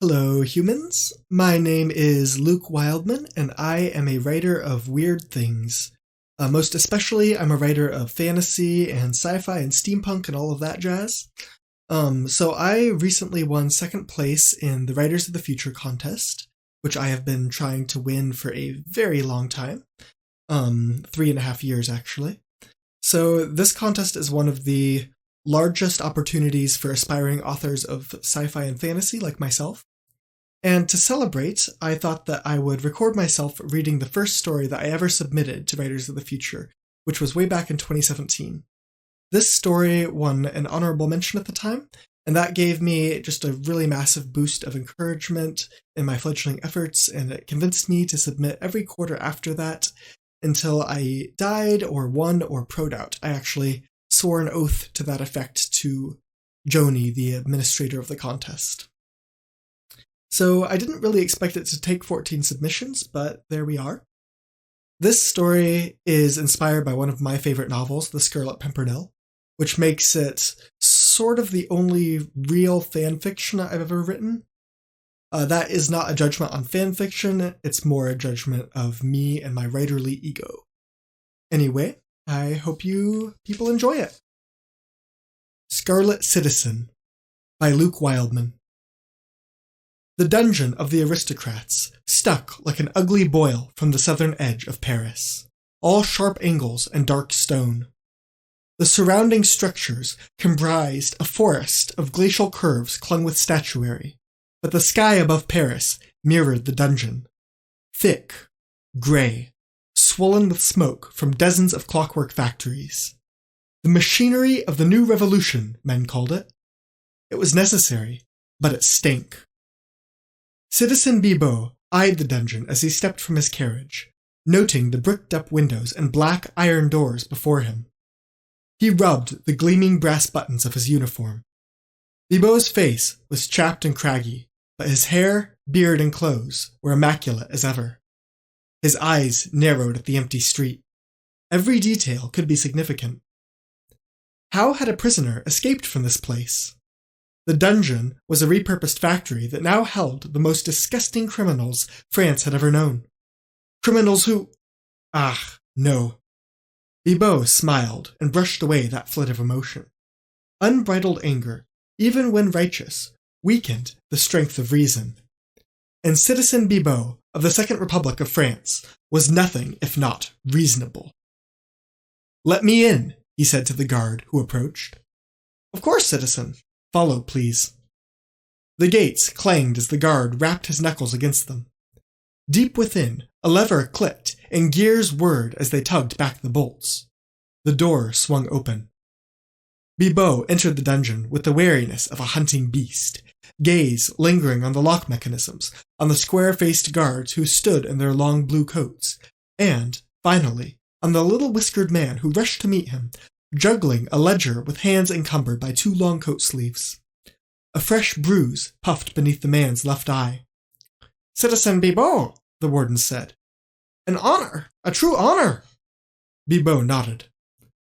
Hello, humans. My name is Luke Wildman, and I am a writer of weird things. Most especially, I'm a writer of fantasy and sci-fi and steampunk and all of that jazz. So I recently won second place in the Writers of the Future contest, which I have been trying to win for a very long time. 3.5 years, actually. So this contest is one of the largest opportunities for aspiring authors of sci-fi and fantasy like myself. And to celebrate, I thought that I would record myself reading the first story that I ever submitted to Writers of the Future, which was way back in 2017. This story won an honorable mention at the time, and that gave me just a really massive boost of encouragement in my fledgling efforts, and it convinced me to submit every quarter after that until I died or won or pro'd out. I actually swore an oath to that effect to Joni, the administrator of the contest. So I didn't really expect it to take 14 submissions, but there we are. This story is inspired by one of my favorite novels, The Scarlet Pimpernel, which makes it sort of the only real fanfiction I've ever written. That is not a judgment on fanfiction, it's more a judgment of me and my writerly ego. Anyway, I hope you people enjoy it. Scarlet Citizen by Luke Wildman. The dungeon of the aristocrats stuck like an ugly boil from the southern edge of Paris, all sharp angles and dark stone. The surrounding structures comprised a forest of glacial curves clung with statuary, but the sky above Paris mirrored the dungeon. Thick, grey, swollen with smoke from dozens of clockwork factories. The machinery of the new revolution, men called it. It was necessary, but it stank. Citizen Bibot eyed the dungeon as he stepped from his carriage, noting the bricked-up windows and black iron doors before him. He rubbed the gleaming brass buttons of his uniform. Bibot's face was chapped and craggy, but his hair, beard, and clothes were immaculate as ever. His eyes narrowed at the empty street. Every detail could be significant. How had a prisoner escaped from this place? The dungeon was a repurposed factory that now held the most disgusting criminals France had ever known. Criminals who... no. Bibot smiled and brushed away that flood of emotion. Unbridled anger, even when righteous, weakened the strength of reason. And Citizen Bibot of the Second Republic of France was nothing if not reasonable. "Let me in," he said to the guard who approached. "Of course, citizen. Follow, please." The gates clanged as the guard rapped his knuckles against them. Deep within, a lever clicked, and gears whirred as they tugged back the bolts. The door swung open. Bibot entered the dungeon with the wariness of a hunting beast, gaze lingering on the lock mechanisms, on the square-faced guards who stood in their long blue coats, and, finally, on the little whiskered man who rushed to meet him, juggling a ledger with hands encumbered by 2 long coat sleeves. A fresh bruise puffed beneath the man's left eye. "Citizen Bibot," the warden said. "An honor, a true honor." Bibot nodded.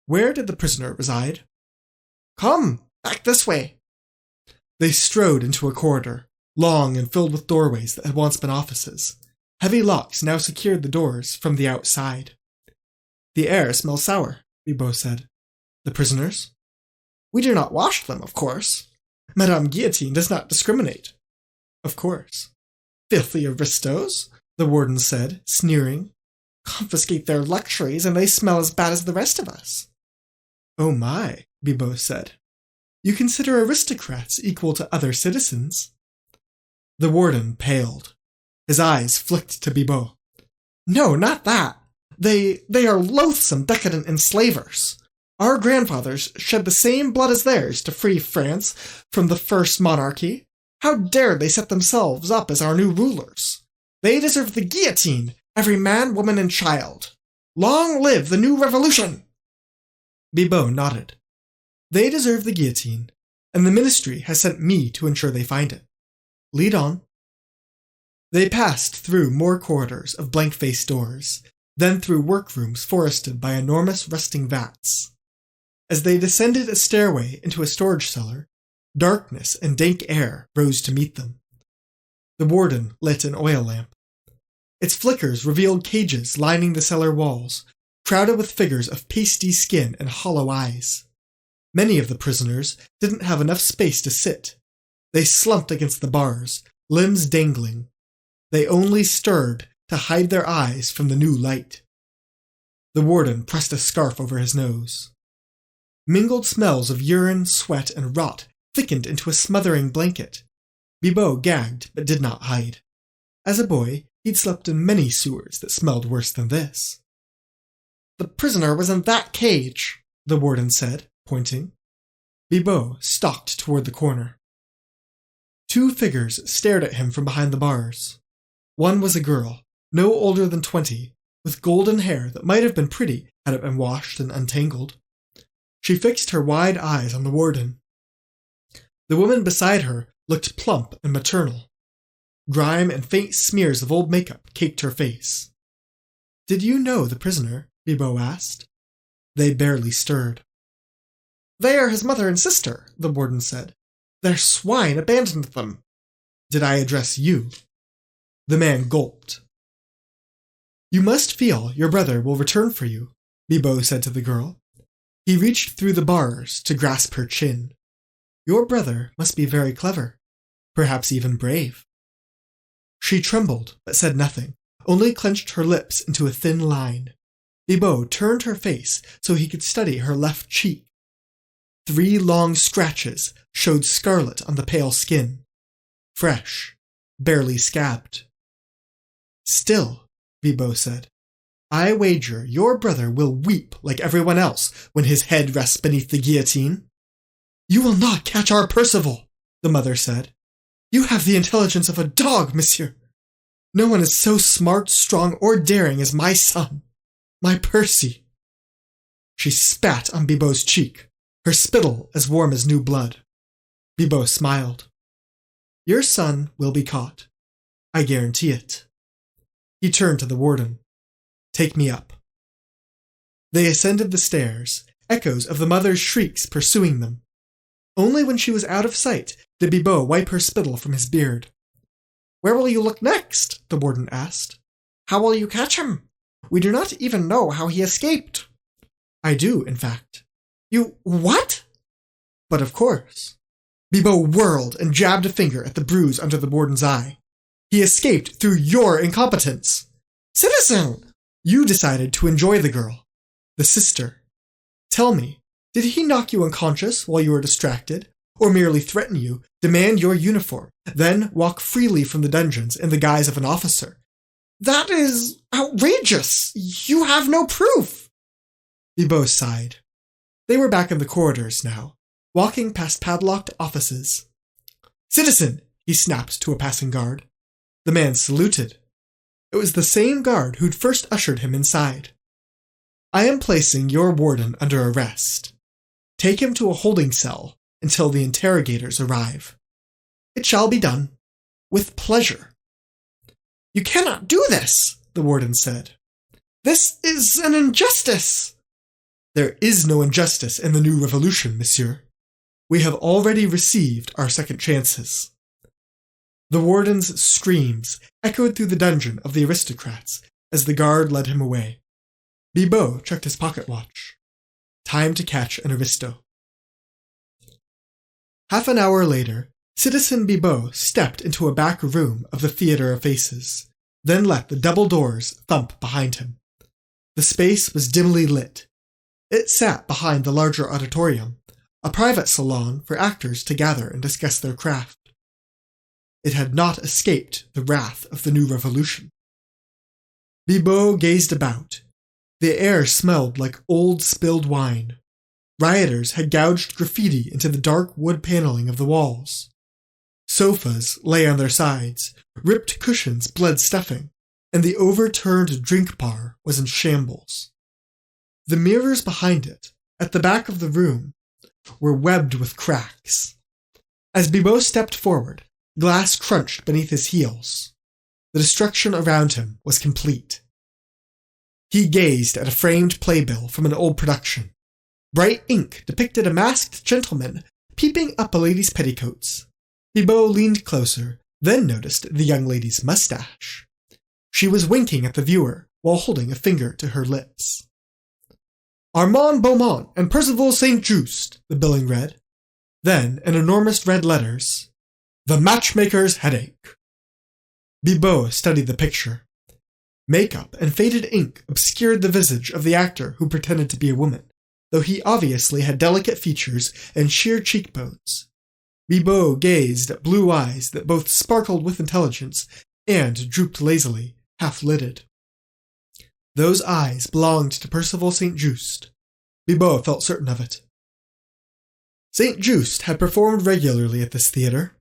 Where did the prisoner reside? "Come, back this way." They strode into a corridor, long and filled with doorways that had once been offices. Heavy locks now secured the doors from the outside. "The air smells sour," Bibot said. "The prisoners?" "We do not wash them, of course. Madame Guillotine does not discriminate." "Of course." "Filthy aristos," the warden said, sneering. "Confiscate their luxuries and they smell as bad as the rest of us." "Oh my," Bibot said. "You consider aristocrats equal to other citizens?" The warden paled. His eyes flicked to Bibot. "No, not that. They are loathsome, decadent enslavers. Our grandfathers shed the same blood as theirs to free France from the first monarchy. How dared they set themselves up as our new rulers? They deserve the guillotine, every man, woman, and child. Long live the new revolution!" Bibot nodded. "They deserve the guillotine, and the ministry has sent me to ensure they find it. Lead on." They passed through more corridors of blank-faced doors, then through workrooms forested by enormous rusting vats. As they descended a stairway into a storage cellar, darkness and dank air rose to meet them. The warden lit an oil lamp. Its flickers revealed cages lining the cellar walls, crowded with figures of pasty skin and hollow eyes. Many of the prisoners didn't have enough space to sit. They slumped against the bars, limbs dangling. They only stirred to hide their eyes from the new light. The warden pressed a scarf over his nose. Mingled smells of urine, sweat, and rot thickened into a smothering blanket. Bibot gagged but did not hide. As a boy, he'd slept in many sewers that smelled worse than this. "The prisoner was in that cage," the warden said, pointing. Bibot stalked toward the corner. Two figures stared at him from behind the bars. One was a girl, no older than 20, with golden hair that might have been pretty had it been washed and untangled. She fixed her wide eyes on the warden. The woman beside her looked plump and maternal. Grime and faint smears of old makeup caked her face. "Did you know the prisoner?" Bibot asked. They barely stirred. "They are his mother and sister," the warden said. "Their swine abandoned them." "Did I address you?" The man gulped. "You must feel your brother will return for you," Bibot said to the girl. He reached through the bars to grasp her chin. "Your brother must be very clever, perhaps even brave." She trembled, but said nothing, only clenched her lips into a thin line. Bibot turned her face so he could study her left cheek. 3 long scratches showed scarlet on the pale skin. Fresh, barely scabbed. "Still," Bibot said, "I wager your brother will weep like everyone else when his head rests beneath the guillotine." "You will not catch our Percival," the mother said. "You have the intelligence of a dog, monsieur. No one is so smart, strong, or daring as my son, my Percy." She spat on Bibot's cheek, her spittle as warm as new blood. Bibot smiled. "Your son will be caught. I guarantee it." He turned to the warden. "Take me up." They ascended the stairs, echoes of the mother's shrieks pursuing them. Only when she was out of sight did Bibot wipe her spittle from his beard. "Where will you look next?" the warden asked. "How will you catch him? We do not even know how he escaped." "I do, in fact." "You what?" "But of course." Bibot whirled and jabbed a finger at the bruise under the warden's eye. "He escaped through your incompetence." "Citizen!" "You decided to enjoy the girl, the sister. Tell me, did he knock you unconscious while you were distracted, or merely threaten you, demand your uniform, then walk freely from the dungeons in the guise of an officer?" "That is outrageous! You have no proof!" Bibot sighed. They were back in the corridors now, walking past padlocked offices. "Citizen!" he snapped to a passing guard. The man saluted. It was the same guard who'd first ushered him inside. "I am placing your warden under arrest. Take him to a holding cell until the interrogators arrive." "It shall be done. With pleasure." "You cannot do this," the warden said. "This is an injustice." "There is no injustice in the new revolution, monsieur. We have already received our second chances." The warden's screams echoed through the dungeon of the aristocrats as the guard led him away. Bibot checked his pocket watch. Time to catch an aristo. Half an hour later, Citizen Bibot stepped into a back room of the Theatre of Faces, then let the double doors thump behind him. The space was dimly lit. It sat behind the larger auditorium, a private salon for actors to gather and discuss their craft. It had not escaped the wrath of the new revolution. Bibot gazed about. The air smelled like old spilled wine. Rioters had gouged graffiti into the dark wood paneling of the walls. Sofas lay on their sides, ripped cushions bled stuffing, and the overturned drink bar was in shambles. The mirrors behind it, at the back of the room, were webbed with cracks. As Bibot stepped forward, glass crunched beneath his heels. The destruction around him was complete. He gazed at a framed playbill from an old production. Bright ink depicted a masked gentleman peeping up a lady's petticoats. Bibot leaned closer, then noticed the young lady's mustache. She was winking at the viewer while holding a finger to her lips. Armand Beaumont and Percival St. Just, the billing read. Then, in enormous red letters, The Matchmaker's Headache. Bibot studied the picture. Makeup and faded ink obscured the visage of the actor who pretended to be a woman, though he obviously had delicate features and sheer cheekbones. Bibot gazed at blue eyes that both sparkled with intelligence and drooped lazily, half-lidded. Those eyes belonged to Percival St. Just. Bibot felt certain of it. St. Just had performed regularly at this theatre.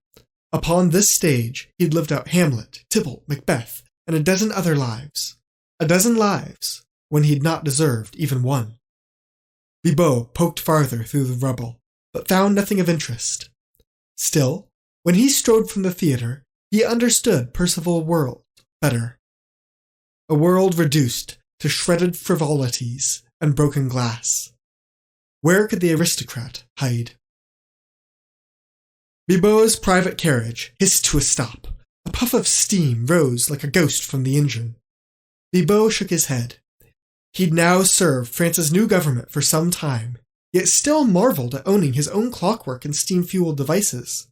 Upon this stage, he'd lived out Hamlet, Tybalt, Macbeth, and a dozen other lives. A dozen lives, when he'd not deserved even one. Bibot poked farther through the rubble, but found nothing of interest. Still, when he strode from the theatre, he understood Percival's world better. A world reduced to shredded frivolities and broken glass. Where could the aristocrat hide? Bibot's private carriage hissed to a stop. A puff of steam rose like a ghost from the engine. Bibot shook his head. He'd now served France's new government for some time, yet still marveled at owning his own clockwork and steam-fueled devices.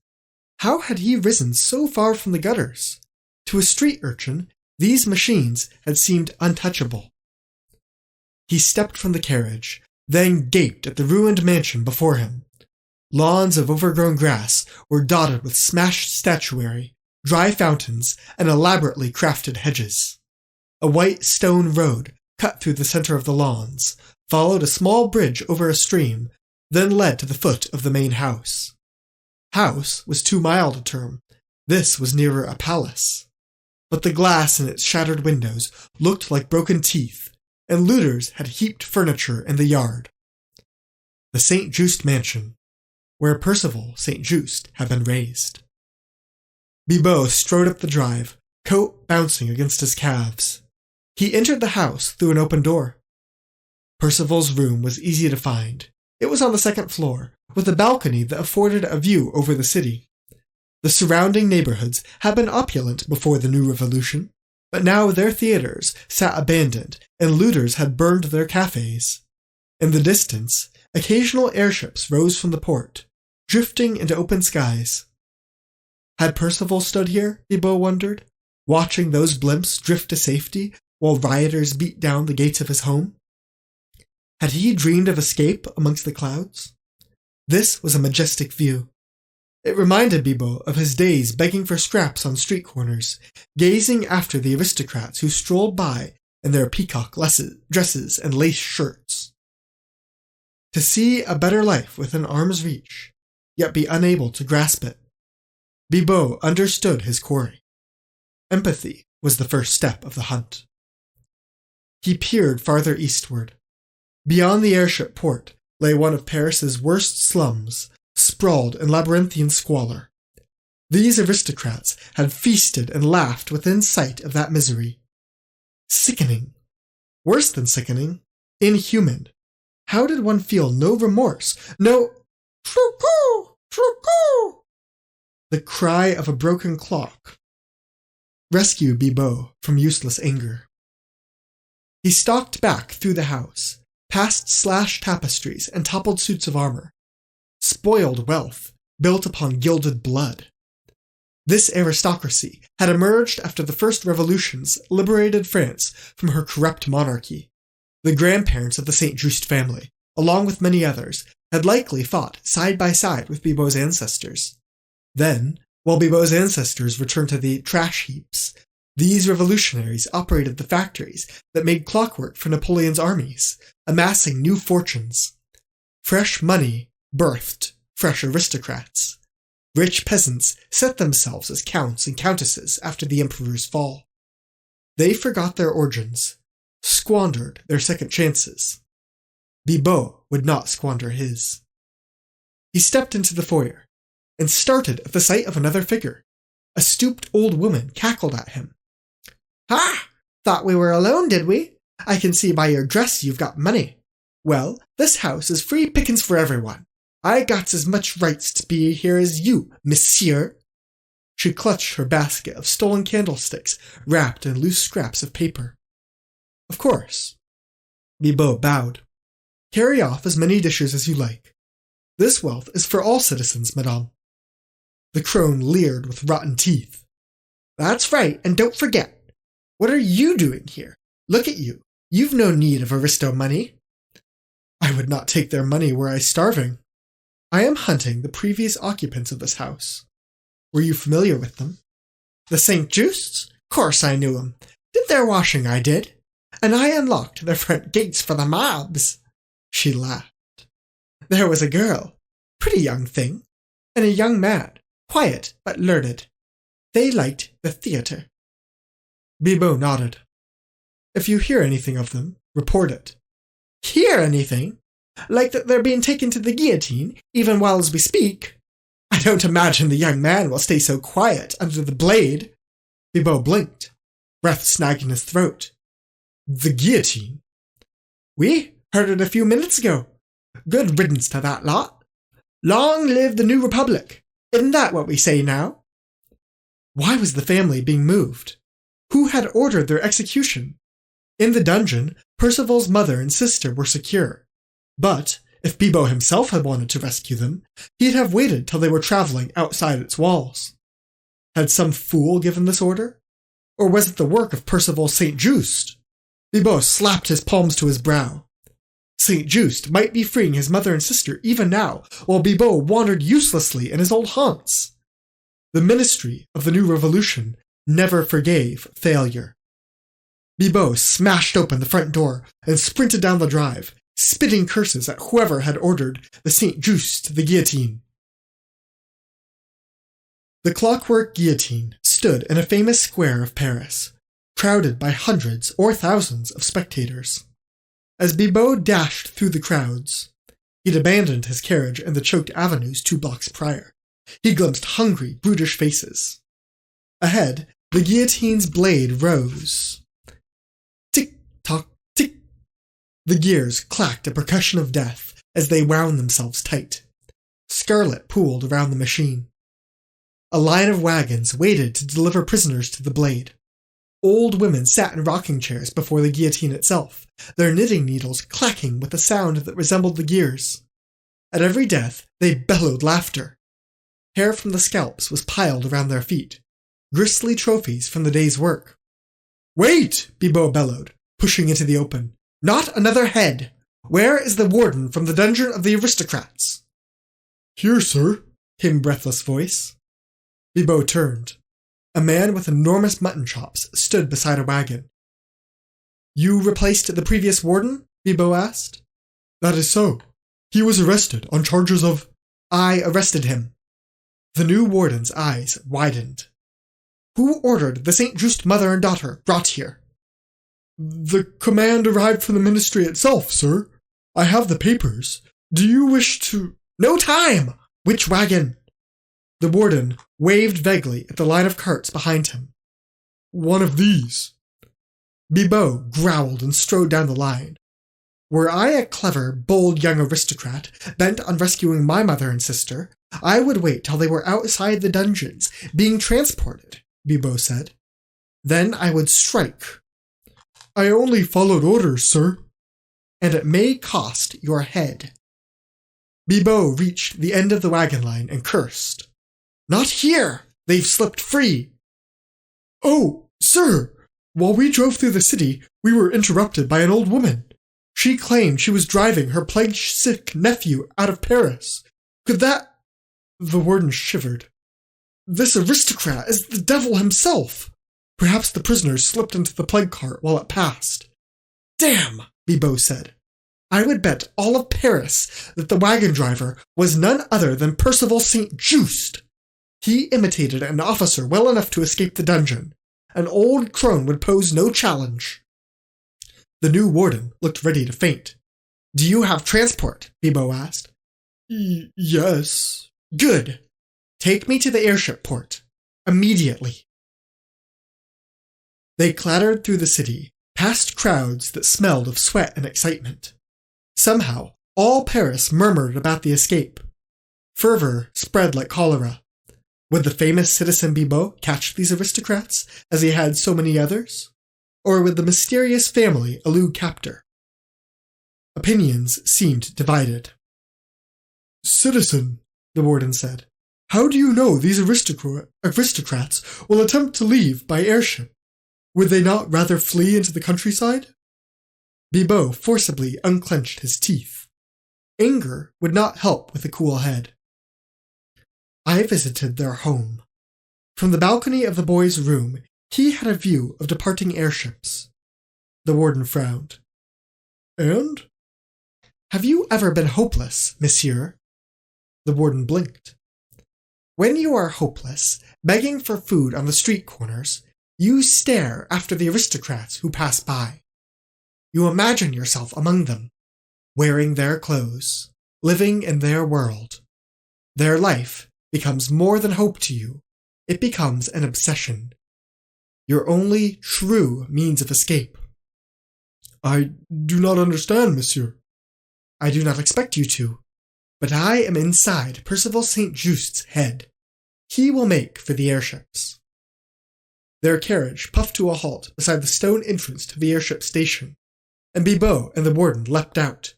How had he risen so far from the gutters? To a street urchin, these machines had seemed untouchable. He stepped from the carriage, then gaped at the ruined mansion before him. Lawns of overgrown grass were dotted with smashed statuary, dry fountains, and elaborately crafted hedges. A white stone road cut through the center of the lawns, followed a small bridge over a stream, then led to the foot of the main house. House was too mild a term. This was nearer a palace. But the glass in its shattered windows looked like broken teeth, and looters had heaped furniture in the yard. The St. Just mansion, where Percival St. Just had been raised. Bibot strode up the drive, coat bouncing against his calves. He entered the house through an open door. Percival's room was easy to find. It was on the second floor, with a balcony that afforded a view over the city. The surrounding neighborhoods had been opulent before the new revolution, but now their theaters sat abandoned and looters had burned their cafes. In the distance, occasional airships rose from the port, drifting into open skies. Had Percival stood here, Bibot wondered, watching those blimps drift to safety while rioters beat down the gates of his home? Had he dreamed of escape amongst the clouds? This was a majestic view. It reminded Bibot of his days begging for scraps on street corners, gazing after the aristocrats who strolled by in their peacock dresses and lace shirts. To see a better life within arm's reach, yet be unable to grasp it. Bibot understood his quarry. Empathy was the first step of the hunt. He peered farther eastward. Beyond the airship port lay one of Paris's worst slums, sprawled in labyrinthian squalor. These aristocrats had feasted and laughed within sight of that misery. Sickening. Worse than sickening. Inhuman. How did one feel no remorse, no "Trou-cou! Trou-cou!" The cry of a broken clock rescued Bibot from useless anger. He stalked back through the house, past slashed tapestries and toppled suits of armor. Spoiled wealth, built upon gilded blood. This aristocracy had emerged after the first revolutions liberated France from her corrupt monarchy. The grandparents of the St. Just family, along with many others, had likely fought side by side with Bibot's ancestors. Then, while Bibot's ancestors returned to the trash heaps, these revolutionaries operated the factories that made clockwork for Napoleon's armies, amassing new fortunes. Fresh money birthed fresh aristocrats. Rich peasants set themselves as counts and countesses after the emperor's fall. They forgot their origins, squandered their second chances. Bibot would not squander his. He stepped into the foyer, and started at the sight of another figure. A stooped old woman cackled at him. "Ha! Thought we were alone, did we? I can see by your dress you've got money. Well, this house is free pickings for everyone. I got as much rights to be here as you, monsieur." She clutched her basket of stolen candlesticks wrapped in loose scraps of paper. Of course. Bibot bowed. Carry off as many dishes as you like. This wealth is for all citizens, madame. The crone leered with rotten teeth. That's right, and don't forget. What are you doing here? Look at you. You've no need of aristo money. I would not take their money were I starving. I am hunting the previous occupants of this house. Were you familiar with them? The St. Justs? Course I knew 'em. Did their washing, I did. And I unlocked their front gates for the mobs. She laughed. There was a girl, pretty young thing, and a young man, quiet but learned. They liked the theatre. Bibot nodded. If you hear anything of them, report it. Hear anything? Like that they're being taken to the guillotine, even while as we speak? I don't imagine the young man will stay so quiet under the blade. Bibot blinked, breath snagged in his throat. The guillotine? We heard it a few minutes ago. Good riddance to that lot. Long live the New Republic. Isn't that what we say now? Why was the family being moved? Who had ordered their execution? In the dungeon, Percival's mother and sister were secure. But if Bibot himself had wanted to rescue them, he'd have waited till they were traveling outside its walls. Had some fool given this order? Or was it the work of Percival St. Just? Bibot slapped his palms to his brow. St. Just might be freeing his mother and sister even now, while Bibot wandered uselessly in his old haunts. The ministry of the new revolution never forgave failure. Bibot smashed open the front door and sprinted down the drive, spitting curses at whoever had ordered the St. Just to the guillotine. The clockwork guillotine stood in a famous square of Paris, crowded by hundreds or thousands of spectators. As Bibot dashed through the crowds, he'd abandoned his carriage in the choked avenues 2 blocks prior. He glimpsed hungry, brutish faces. Ahead, the guillotine's blade rose. Tick-tock, tick. The gears clacked a percussion of death as they wound themselves tight. Scarlet pooled around the machine. A line of wagons waited to deliver prisoners to the blade. Old women sat in rocking chairs before the guillotine itself, their knitting needles clacking with a sound that resembled the gears. At every death, they bellowed laughter. Hair from the scalps was piled around their feet, gristly trophies from the day's work. Wait, Bibot bellowed, pushing into the open. Not another head! Where is the warden from the dungeon of the aristocrats? Here, sir, came a breathless voice. Bibot turned. A man with enormous mutton chops stood beside a wagon. You replaced the previous warden? Bibot asked. That is so. He was arrested on charges of... I arrested him. The new warden's eyes widened. Who ordered the St. Just mother and daughter brought here? The command arrived from the ministry itself, sir. I have the papers. Do you wish to... No time! Which wagon? The warden waved vaguely at the line of carts behind him. One of these. Bibot growled and strode down the line. Were I a clever, bold young aristocrat bent on rescuing my mother and sister, I would wait till they were outside the dungeons, being transported, Bibot said. Then I would strike. I only followed orders, sir. And it may cost your head. Bibot reached the end of the wagon line and cursed. Not here! They've slipped free! Oh, sir! While we drove through the city, we were interrupted by an old woman. She claimed she was driving her plague-sick nephew out of Paris. Could that... The warden shivered. This aristocrat is the devil himself! Perhaps the prisoners slipped into the plague cart while it passed. Damn, Bibot said. I would bet all of Paris that the wagon driver was none other than Percival St. Just. He imitated an officer well enough to escape the dungeon. An old crone would pose no challenge. The new warden looked ready to faint. Do you have transport? Bibot asked. Yes. Good. Take me to the airship port. Immediately. They clattered through the city, past crowds that smelled of sweat and excitement. Somehow, all Paris murmured about the escape. Fervor spread like cholera. Would the famous Citizen Bibot catch these aristocrats, as he had so many others? Or would the mysterious family elude captor? Opinions seemed divided. "Citizen," the warden said, "how do you know these aristocrats will attempt to leave by airship? Would they not rather flee into the countryside?" Bibot forcibly unclenched his teeth. Anger would not help with a cool head. "I visited their home. From the balcony of the boy's room, he had a view of departing airships." The warden frowned. "And?" "Have you ever been hopeless, monsieur?" The warden blinked. "When you are hopeless, begging for food on the street corners, you stare after the aristocrats who pass by. You imagine yourself among them, wearing their clothes, living in their world. Their life becomes more than hope to you. It becomes an obsession. Your only true means of escape." "I do not understand, monsieur." "I do not expect you to, but I am inside Percival St. Just's head. He will make for the airships." Their carriage puffed to a halt beside the stone entrance to the airship station, and Bibot and the warden leapt out.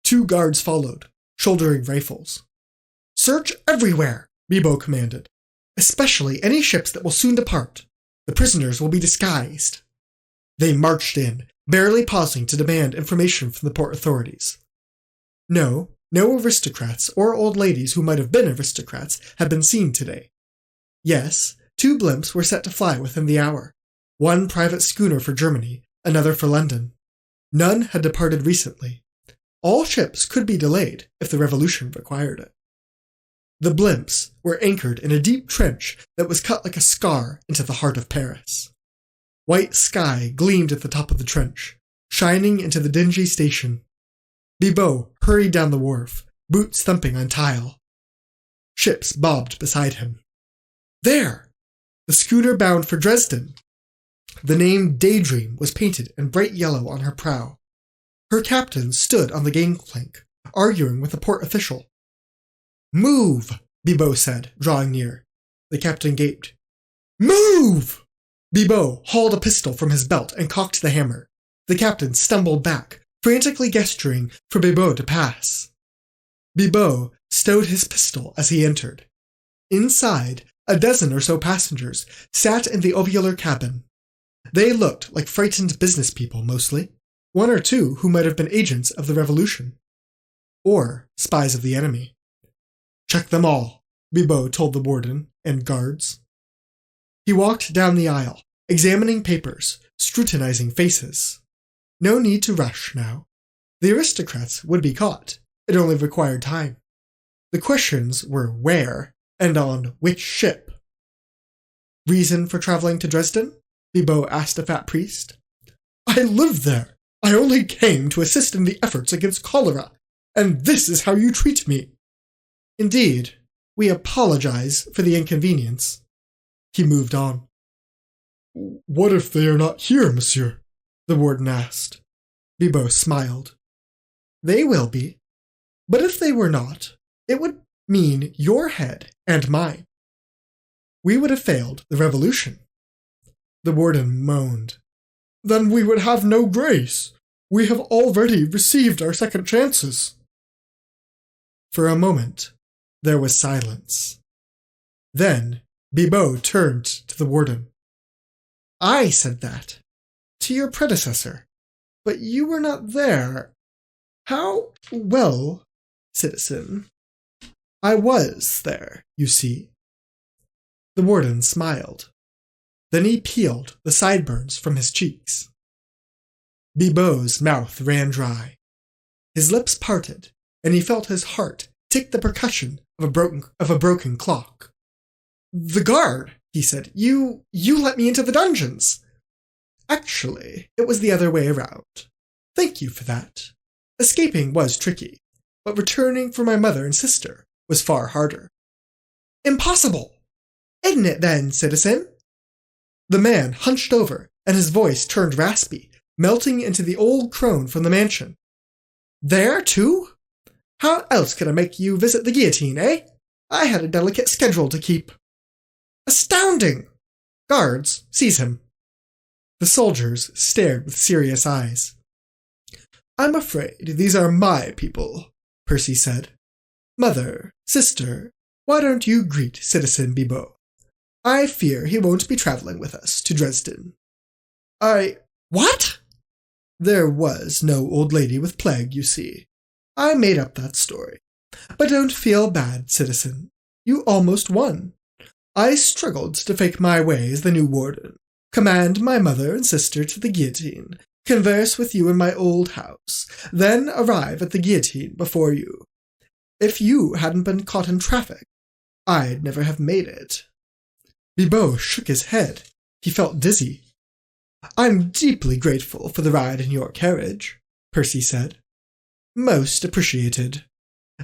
2 guards followed, shouldering rifles. "Search everywhere," Bibot commanded, "especially any ships that will soon depart. The prisoners will be disguised." They marched in, barely pausing to demand information from the port authorities. No aristocrats or old ladies who might have been aristocrats had been seen today. Yes, 2 blimps were set to fly within the hour. 1 private schooner for Germany, another for London. None had departed recently. All ships could be delayed if the revolution required it. The blimps were anchored in a deep trench that was cut like a scar into the heart of Paris. White sky gleamed at the top of the trench, shining into the dingy station. Bibot hurried down the wharf, boots thumping on tile. Ships bobbed beside him. There! The schooner bound for Dresden. The name Daydream was painted in bright yellow on her prow. Her captain stood on the gangplank, arguing with a port official. "Move!" Bibot said, drawing near. The captain gaped. "Move!" Bibot hauled a pistol from his belt and cocked the hammer. The captain stumbled back, frantically gesturing for Bibot to pass. Bibot stowed his pistol as he entered. Inside, a dozen or so passengers sat in the ovular cabin. They looked like frightened business people, mostly. 1 or 2 who might have been agents of the revolution. Or spies of the enemy. "Check them all," Bibot told the warden and guards. He walked down the aisle, examining papers, scrutinizing faces. No need to rush now. The aristocrats would be caught. It only required time. The questions were where, and on which ship. "Reason for traveling to Dresden?" Bibot asked a fat priest. "I live there. I only came to assist in the efforts against cholera, and this is how you treat me." "Indeed, we apologize for the inconvenience." He moved on. "What if they are not here, monsieur?" the warden asked. Bibot smiled. "They will be. But if they were not, it would mean your head and mine. We would have failed the revolution." The warden moaned. "Then we would have no grace. We have already received our second chances." For a moment, there was silence. Then Bibot turned to the warden. "I said that to your predecessor, but you were not there. How well, citizen? I was there, you see." The warden smiled. Then he peeled the sideburns from his cheeks. Bibot's mouth ran dry. His lips parted, and he felt his heart tick the percussion of a broken clock. "The guard," he said. You let me into the dungeons." "Actually, it was the other way around. Thank you for that. Escaping was tricky, but returning for my mother and sister was far harder." "Impossible! Isn't it then, citizen?" The man hunched over, and his voice turned raspy, melting into the old crone from the mansion. "There, too? How else could I make you visit the guillotine, eh? I had a delicate schedule to keep." Astounding! Guards, seize him. The soldiers stared with serious eyes. I'm afraid these are my people, Percy said. Mother, sister, why don't you greet Citizen Bibot? I fear he won't be traveling with us to Dresden. What? There was no old lady with plague, you see. I made up that story. But don't feel bad, citizen. You almost won. I struggled to fake my way as the new warden, command my mother and sister to the guillotine, converse with you in my old house, then arrive at the guillotine before you. If you hadn't been caught in traffic, I'd never have made it. Bibot shook his head. He felt dizzy. I'm deeply grateful for the ride in your carriage, Percy said. Most appreciated.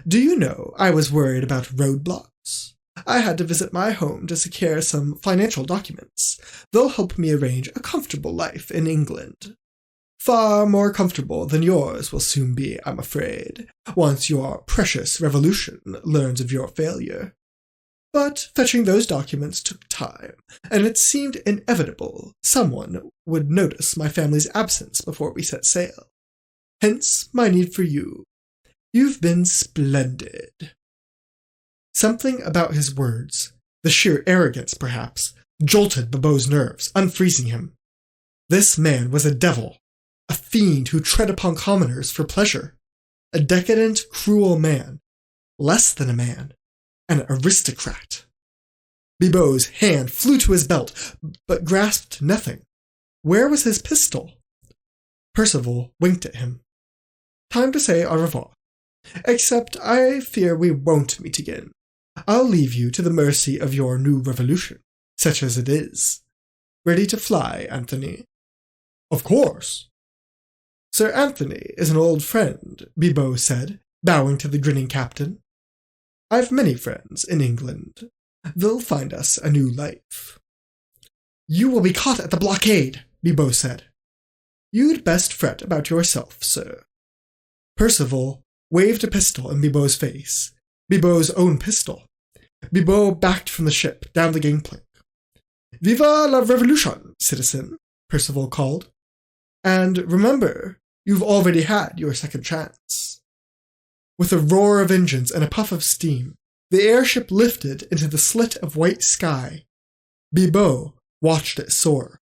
Do you know I was worried about roadblocks? I had to visit my home to secure some financial documents. They'll help me arrange a comfortable life in England. Far more comfortable than yours will soon be, I'm afraid, once your precious revolution learns of your failure. But fetching those documents took time, and it seemed inevitable someone would notice my family's absence before we set sail. Hence my need for you. You've been splendid. Something about his words, the sheer arrogance perhaps, jolted Bibot's nerves, unfreezing him. This man was a devil, a fiend who tread upon commoners for pleasure, a decadent, cruel man, less than a man, an aristocrat. Bibot's hand flew to his belt, but grasped nothing. Where was his pistol? Percival winked at him. Time to say au revoir. Except I fear we won't meet again. I'll leave you to the mercy of your new revolution, such as it is. Ready to fly, Anthony? Of course. Sir Anthony is an old friend, Bibot said, bowing to the grinning captain. I've many friends in England. They'll find us a new life. You will be caught at the blockade, Bibot said. You'd best fret about yourself, sir. Percival waved a pistol in Bibot's face. Bibot's own pistol. Bibot backed from the ship, down the gangplank. Viva la Revolution, citizen, Percival called. And remember, you've already had your second chance. With a roar of engines and a puff of steam, the airship lifted into the slit of white sky. Bibot watched it soar.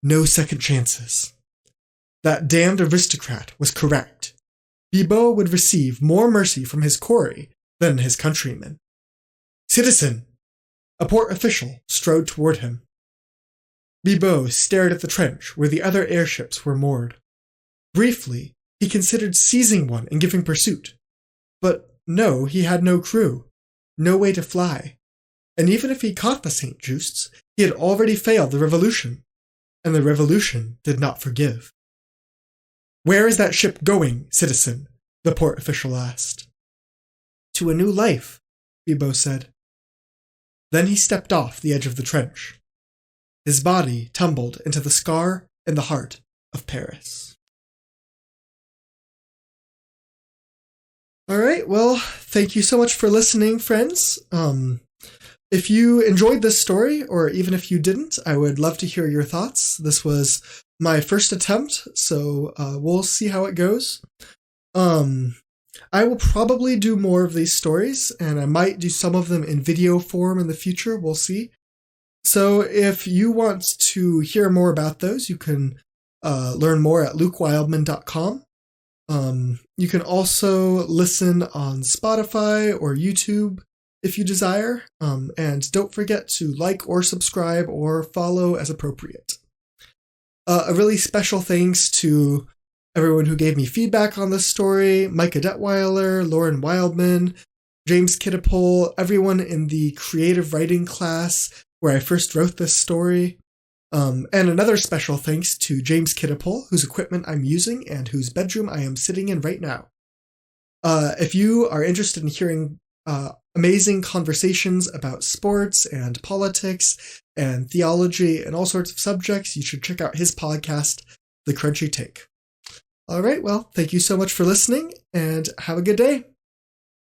No second chances. That damned aristocrat was correct. Bibot would receive more mercy from his quarry than his countrymen. Citizen! A port official strode toward him. Bibot stared at the trench where the other airships were moored. Briefly, he considered seizing one and giving pursuit. But no, he had no crew, no way to fly. And even if he caught the St. Justs, he had already failed the revolution. And the revolution did not forgive. Where is that ship going, citizen? The port official asked. To a new life, Bibot said. Then he stepped off the edge of the trench. His body tumbled into the scar in the heart of Paris. All right, well, thank you so much for listening, friends. If you enjoyed this story, or even if you didn't, I would love to hear your thoughts. This was my first attempt, so we'll see how it goes. I will probably do more of these stories, and I might do some of them in video form in the future. We'll see. So if you want to hear more about those, you can learn more at lukewildman.com. You can also listen on Spotify or YouTube if you desire. And don't forget to like or subscribe or follow as appropriate. A really special thanks to everyone who gave me feedback on this story, Micah Detweiler, Lauren Wildman, James Kittapole, everyone in the creative writing class where I first wrote this story. And another special thanks to James Kittapole, whose equipment I'm using and whose bedroom I am sitting in right now. If you are interested in hearing amazing conversations about sports and politics and theology and all sorts of subjects, you should check out his podcast, The Crunchy Take. All right, well, thank you so much for listening, and have a good day.